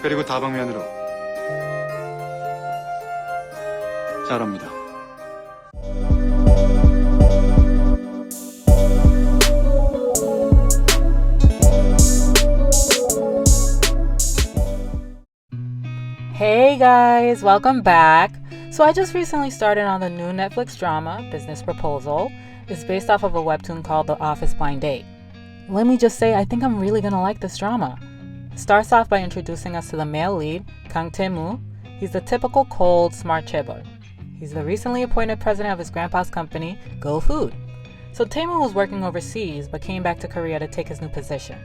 그리고 다방면으로 잘합니다. Hey guys, welcome back. So I just recently started on the new Netflix drama, Business Proposal. It's based off of a webtoon called The Office Blind Date. Let me just say, I think I'm really gonna like this drama. It starts off by introducing us to the male lead, Kang Tae-moo. He's the typical cold, smart chaebol. He's the recently appointed president of his grandpa's company, Go Food. So Tae-moo was working overseas, but came back to Korea to take his new position.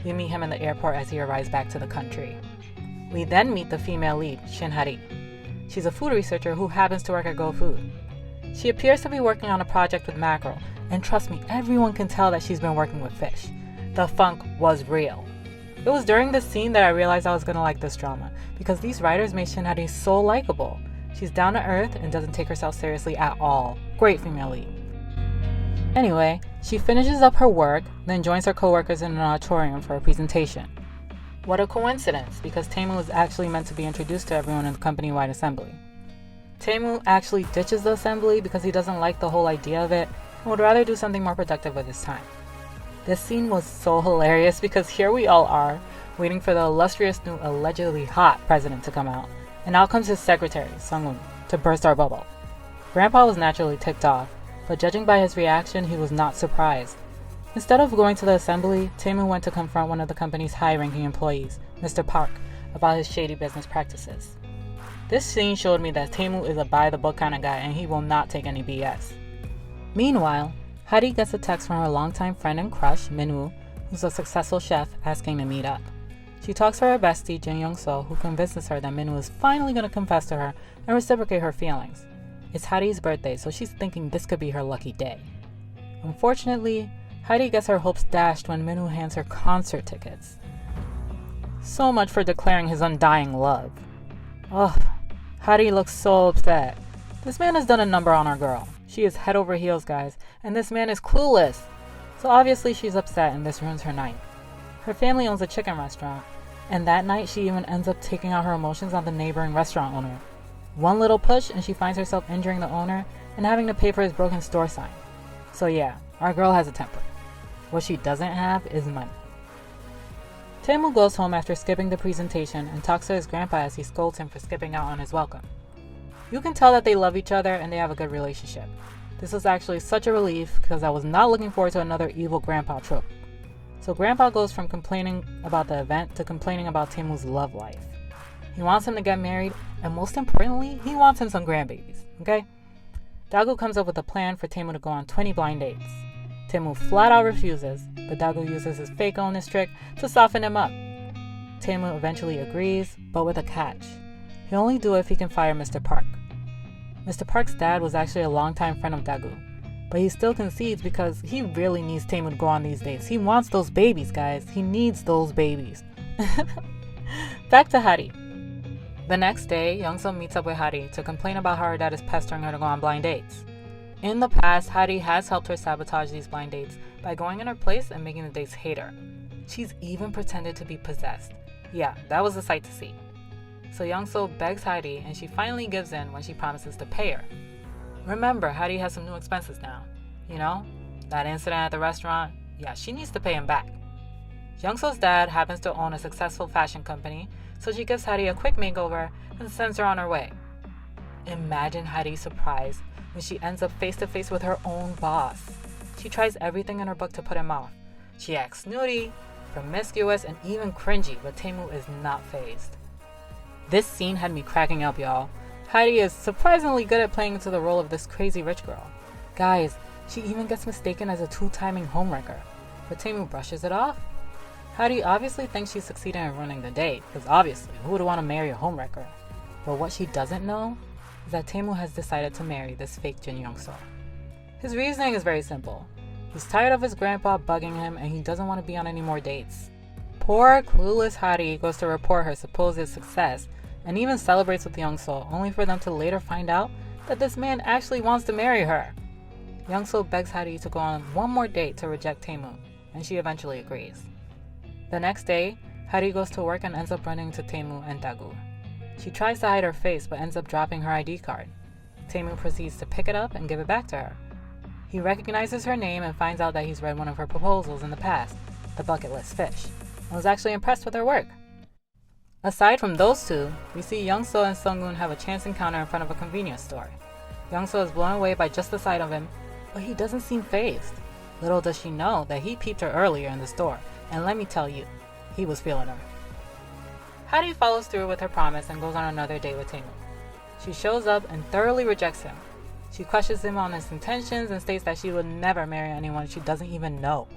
We meet him in the airport as he arrives back to the country. We then meet the female lead, Shin Hari. She's a food researcher who happens to work at Go Food. She appears to be working on a project with mackerel, and trust me, everyone can tell that she's been working with fish. The funk was real. It was during this scene that I realized I was gonna like this drama, because these writers made Shin Hari so likable. She's down to earth and doesn't take herself seriously at all. Great female lead. Anyway, she finishes up her work, then joins her coworkers in an auditorium for a presentation. What a coincidence, because Tae-moo is actually meant to be introduced to everyone in the company-wide assembly. Tae-moo actually ditches the assembly because he doesn't like the whole idea of it and would rather do something more productive with his time. This scene was so hilarious because here we all are, waiting for the illustrious new allegedly hot president to come out, and out comes his secretary, Sung-woon, to burst our bubble. Grandpa was naturally ticked off, but judging by his reaction, he was not surprised. Instead of going to the assembly, Tae-moo went to confront one of the company's high-ranking employees, Mr. Park, about his shady business practices. This scene showed me that Tae-moo is a by-the-book kind of guy and he will not take any BS. Meanwhile, Hari gets a text from her longtime friend and crush, Min-woo, who's a successful chef, asking to meet up. She talks to her bestie, Jin-young-so, who convinces her that Min-woo is finally going to confess to her and reciprocate her feelings. It's Hari's birthday, so she's thinking this could be her lucky day. Unfortunately, Hari gets her hopes dashed when Min-woo hands her concert tickets. So much for declaring his undying love. Ugh, Hari looks so upset. This man has done a number on our girl. She is head over heels, guys, and this man is clueless. So obviously she's upset and this ruins her night. Her family owns a chicken restaurant, and that night she even ends up taking out her emotions on the neighboring restaurant owner. One little push and she finds herself injuring the owner and having to pay for his broken store sign. So yeah, our girl has a temper. What she doesn't have is money. Tae-moo goes home after skipping the presentation and talks to his grandpa as he scolds him for skipping out on his welcome. You can tell that they love each other and they have a good relationship. This was actually such a relief because I was not looking forward to another evil grandpa trope. So grandpa goes from complaining about the event to complaining about Tae-moo's love life. He wants him to get married, and most importantly, he wants him some grandbabies, okay? Dagu comes up with a plan for Tae-moo to go on 20 blind dates. Tae-moo flat out refuses, but Dagu uses his fake illness trick to soften him up. Tae-moo eventually agrees, but with a catch. He'll only do it if he can fire Mr. Park. Mr. Park's dad was actually a longtime friend of Dagu, but he still concedes because he really needs Tae-moo to go on these dates. He wants those babies, guys. He needs those babies. Back to Hari. The next day, Young-soo meets up with Hari to complain about how her dad is pestering her to go on blind dates. In the past, Hari has helped her sabotage these blind dates by going in her place and making the dates hate her. She's even pretended to be possessed. Yeah, that was a sight to see. So Young-soo begs Hari and she finally gives in when she promises to pay her. Remember, Hari has some new expenses now. You know, that incident at the restaurant? Yeah, she needs to pay him back. Young-soo's dad happens to own a successful fashion company, so she gives Hari a quick makeover and sends her on her way. Imagine Hari's surprise when she ends up face to face with her own boss. She tries everything in her book to put him off. She acts snooty, promiscuous, and even cringy, but Tae-moo is not fazed. This scene had me cracking up, y'all. Hari is surprisingly good at playing into the role of this crazy rich girl. Guys, she even gets mistaken as a two-timing homewrecker, but Tae-moo brushes it off. Hari obviously thinks she's succeeding in ruining the date, because obviously, who would want to marry a homewrecker? But what she doesn't know is that Tae-moo has decided to marry this fake Jin Young-soo. His reasoning is very simple. He's tired of his grandpa bugging him and he doesn't want to be on any more dates. Poor, clueless Hari goes to report her supposed success and even celebrates with Young-soo, only for them to later find out that this man actually wants to marry her. Young-soo begs Hari to go on one more date to reject Tae-moo, and she eventually agrees. The next day, Hari goes to work and ends up running into Taemu and Dagu. She tries to hide her face but ends up dropping her ID card. Taemu proceeds to pick it up and give it back to her. He recognizes her name and finds out that he's read one of her proposals in the past, The Bucket List Fish, and was actually impressed with her work. Aside from those two, we see Young-soo and Sung-hoon have a chance encounter in front of a convenience store. Young-soo is blown away by just the sight of him, but he doesn't seem fazed. Little does she know that he peeped her earlier in the store, and let me tell you, he was feeling her. Hadi follows through with her promise and goes on another date with Taemu. She shows up and thoroughly rejects him. She questions him on his intentions and states that she would never marry anyone she doesn't even know.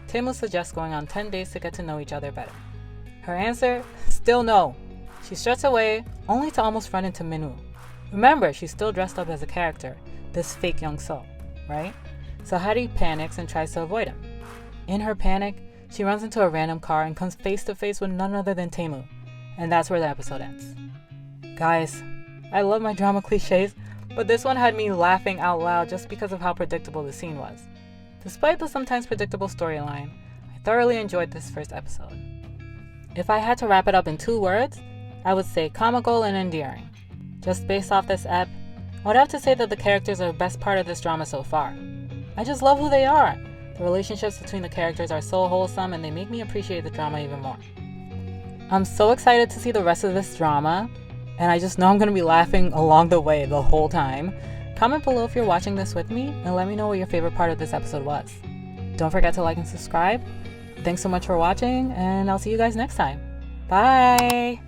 Taemu suggests going on 10 days to get to know each other better. Her answer? Still no. She struts away, only to almost run into Minwoo. Remember, she's still dressed up as a character, this fake Young-soo, right? So Hadi panics and tries to avoid him. In her panic, she runs into a random car and comes face to face with none other than Taemu. And that's where the episode ends. Guys, I love my drama cliches, but this one had me laughing out loud just because of how predictable the scene was. Despite the sometimes predictable storyline, I thoroughly enjoyed this first episode. If I had to wrap it up in 2 words, I would say comical and endearing. Just based off this ep, I would have to say that the characters are the best part of this drama so far. I just love who they are. The relationships between the characters are so wholesome and they make me appreciate the drama even more. I'm so excited to see the rest of this drama, and I just know I'm going to be laughing along the way the whole time. Comment below if you're watching this with me and let me know what your favorite part of this episode was. Don't forget to like and subscribe. Thanks so much for watching, and I'll see you guys next time. Bye!